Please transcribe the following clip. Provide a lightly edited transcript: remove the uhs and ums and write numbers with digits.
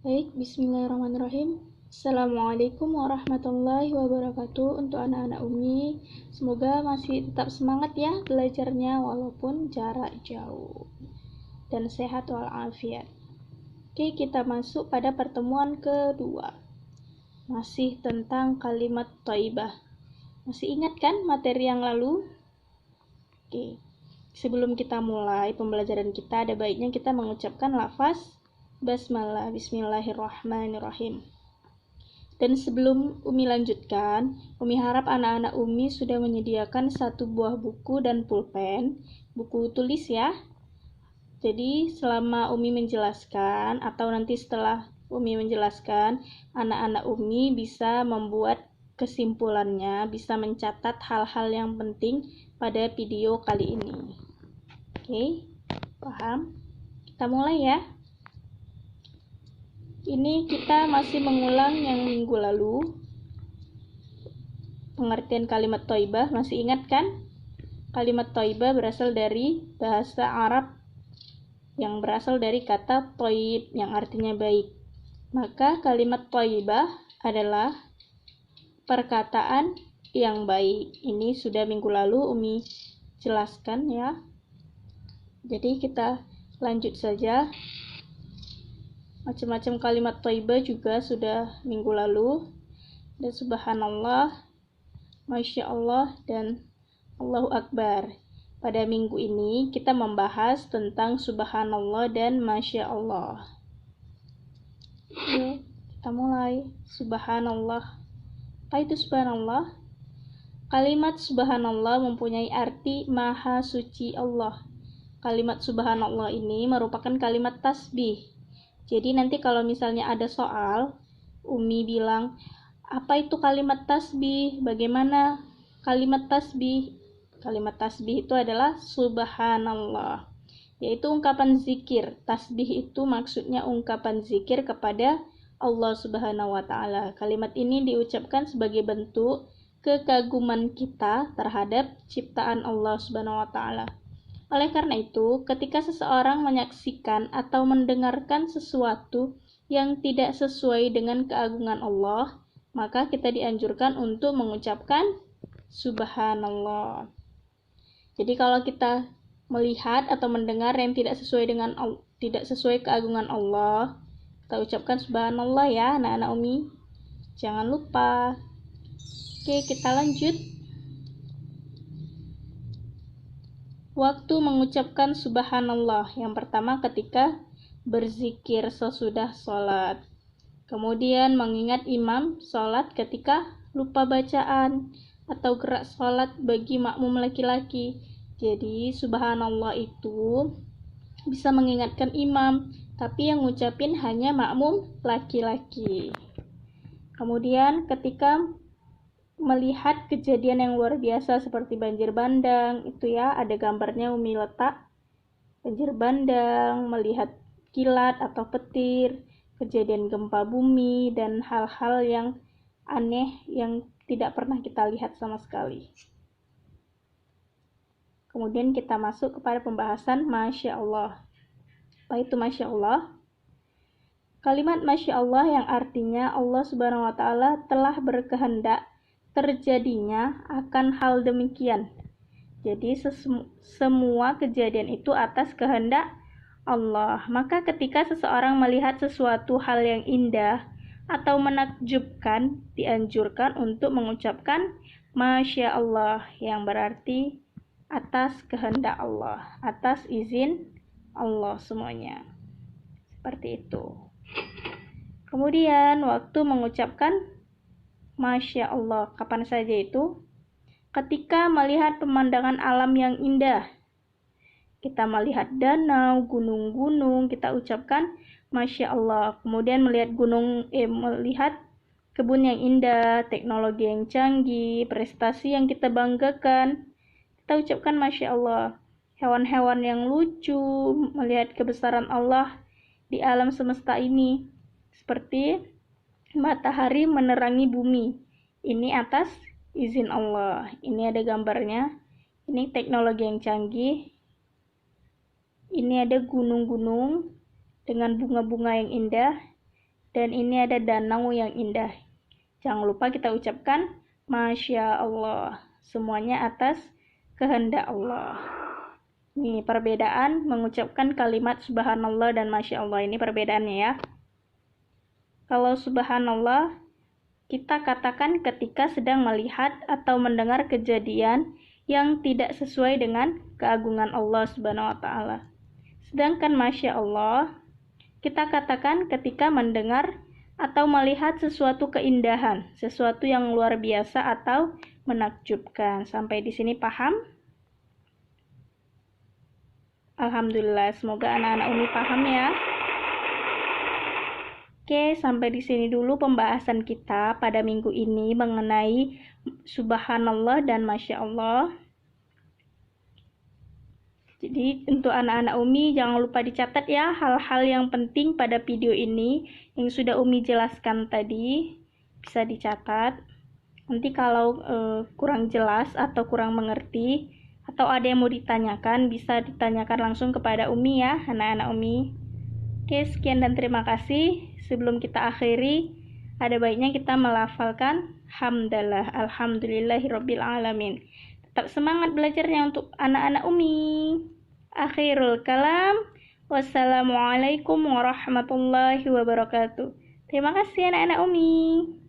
Baik, bismillahirrahmanirrahim. Assalamualaikum warahmatullahi wabarakatuh untuk anak-anak Umi. Semoga masih tetap semangat ya belajarnya walaupun jarak jauh. Dan sehat walafiat. Oke, kita masuk pada pertemuan kedua. Masih tentang kalimat thayyibah. Masih ingat kan materi yang lalu? Oke. Sebelum kita mulai pembelajaran kita, ada baiknya kita mengucapkan lafaz basmalah, bismillahirrahmanirrahim. Dan sebelum Umi lanjutkan, Umi harap anak-anak Umi sudah menyediakan satu buah buku dan pulpen, buku tulis ya. Jadi selama Umi menjelaskan atau nanti setelah Umi menjelaskan, anak-anak Umi bisa membuat kesimpulannya, bisa mencatat hal-hal yang penting pada video kali ini. Oke, paham? Kita mulai ya. Ini kita masih mengulang yang minggu lalu. Pengertian kalimat thayyibah masih ingat kan? Kalimat thayyibah berasal dari bahasa Arab yang berasal dari kata thayyib yang artinya baik. Maka kalimat thayyibah adalah perkataan yang baik. Ini sudah minggu lalu Umi jelaskan ya. Jadi kita lanjut saja. Macam-macam kalimat thayyibah juga sudah minggu lalu. Dan subhanallah, masya Allah, dan Allahu Akbar. Pada minggu ini kita membahas tentang subhanallah dan masya Allah. Yuk, kita mulai. Subhanallah. Apa itu subhanallah? Kalimat subhanallah mempunyai arti maha suci Allah. Kalimat subhanallah ini merupakan kalimat tasbih. Jadi nanti kalau misalnya ada soal, Umi bilang, apa itu kalimat tasbih? Bagaimana kalimat tasbih? Kalimat tasbih itu adalah subhanallah, yaitu ungkapan zikir. Tasbih itu maksudnya ungkapan zikir kepada Allah Subhanahu wa Ta'ala. Kalimat ini diucapkan sebagai bentuk kekaguman kita terhadap ciptaan Allah Subhanahu wa Ta'ala. Oleh karena itu, ketika seseorang menyaksikan atau mendengarkan sesuatu yang tidak sesuai dengan keagungan Allah, maka kita dianjurkan untuk mengucapkan subhanallah. Jadi kalau kita melihat atau mendengar yang tidak sesuai keagungan Allah, kita ucapkan subhanallah ya anak-anak Umi. Jangan lupa. Oke, kita lanjut. Waktu mengucapkan subhanallah, yang pertama ketika berzikir sesudah sholat. Kemudian mengingat imam sholat ketika lupa bacaan atau gerak sholat bagi makmum laki-laki. Jadi subhanallah itu bisa mengingatkan imam, tapi yang ngucapin hanya makmum laki-laki. Kemudian ketika melihat kejadian yang luar biasa seperti banjir bandang, itu ya ada gambarnya Umi letak. Banjir bandang, melihat kilat atau petir, kejadian gempa bumi, dan hal-hal yang aneh yang tidak pernah kita lihat sama sekali. Kemudian kita masuk kepada pembahasan Masya Allah. Apa itu Masya Allah? Kalimat Masya Allah yang artinya Allah Subhanahu wa Ta'ala telah berkehendak terjadinya akan hal demikian. Jadi semua kejadian itu atas kehendak Allah. Maka ketika seseorang melihat sesuatu hal yang indah atau menakjubkan, dianjurkan untuk mengucapkan Masya Allah, yang berarti atas kehendak Allah, atas izin Allah semuanya. Seperti itu. Kemudian waktu mengucapkan Masya Allah, kapan saja itu? Ketika melihat pemandangan alam yang indah. Kita melihat danau, gunung-gunung, kita ucapkan Masya Allah. Kemudian melihat kebun yang indah, teknologi yang canggih, prestasi yang kita banggakan, kita ucapkan Masya Allah. Hewan-hewan yang lucu, melihat kebesaran Allah di alam semesta ini. Seperti matahari menerangi bumi. Ini atas izin Allah. Ini ada gambarnya. Ini teknologi yang canggih. Ini ada gunung-gunung dengan bunga-bunga yang indah. Dan ini ada danau yang indah. Jangan lupa kita ucapkan Masya Allah. Semuanya atas kehendak Allah. Ini perbedaan mengucapkan kalimat subhanallah dan Masya Allah. Ini perbedaannya ya. Kalau subhanallah, kita katakan ketika sedang melihat atau mendengar kejadian yang tidak sesuai dengan keagungan Allah Subhanahu wa Ta'ala. Sedangkan Masya Allah, kita katakan ketika mendengar atau melihat sesuatu keindahan, sesuatu yang luar biasa atau menakjubkan. Sampai di sini paham? Alhamdulillah, semoga anak-anak Umi paham ya. Oke, sampai di sini dulu pembahasan kita pada minggu ini mengenai subhanallah dan Masya Allah. Jadi untuk anak-anak Umi jangan lupa dicatat ya hal-hal yang penting pada video ini yang sudah Umi jelaskan tadi, bisa dicatat. Nanti kalau kurang jelas atau kurang mengerti atau ada yang mau ditanyakan, bisa ditanyakan langsung kepada Umi ya, anak-anak Umi. Oke, sekian dan terima kasih. Sebelum kita akhiri, ada baiknya kita melafalkan hamdalah, alhamdulillahirabbil alamin. Tetap semangat belajarnya untuk anak-anak Umi. Akhirul kalam. Wassalamualaikum warahmatullahi wabarakatuh. Terima kasih anak-anak Umi.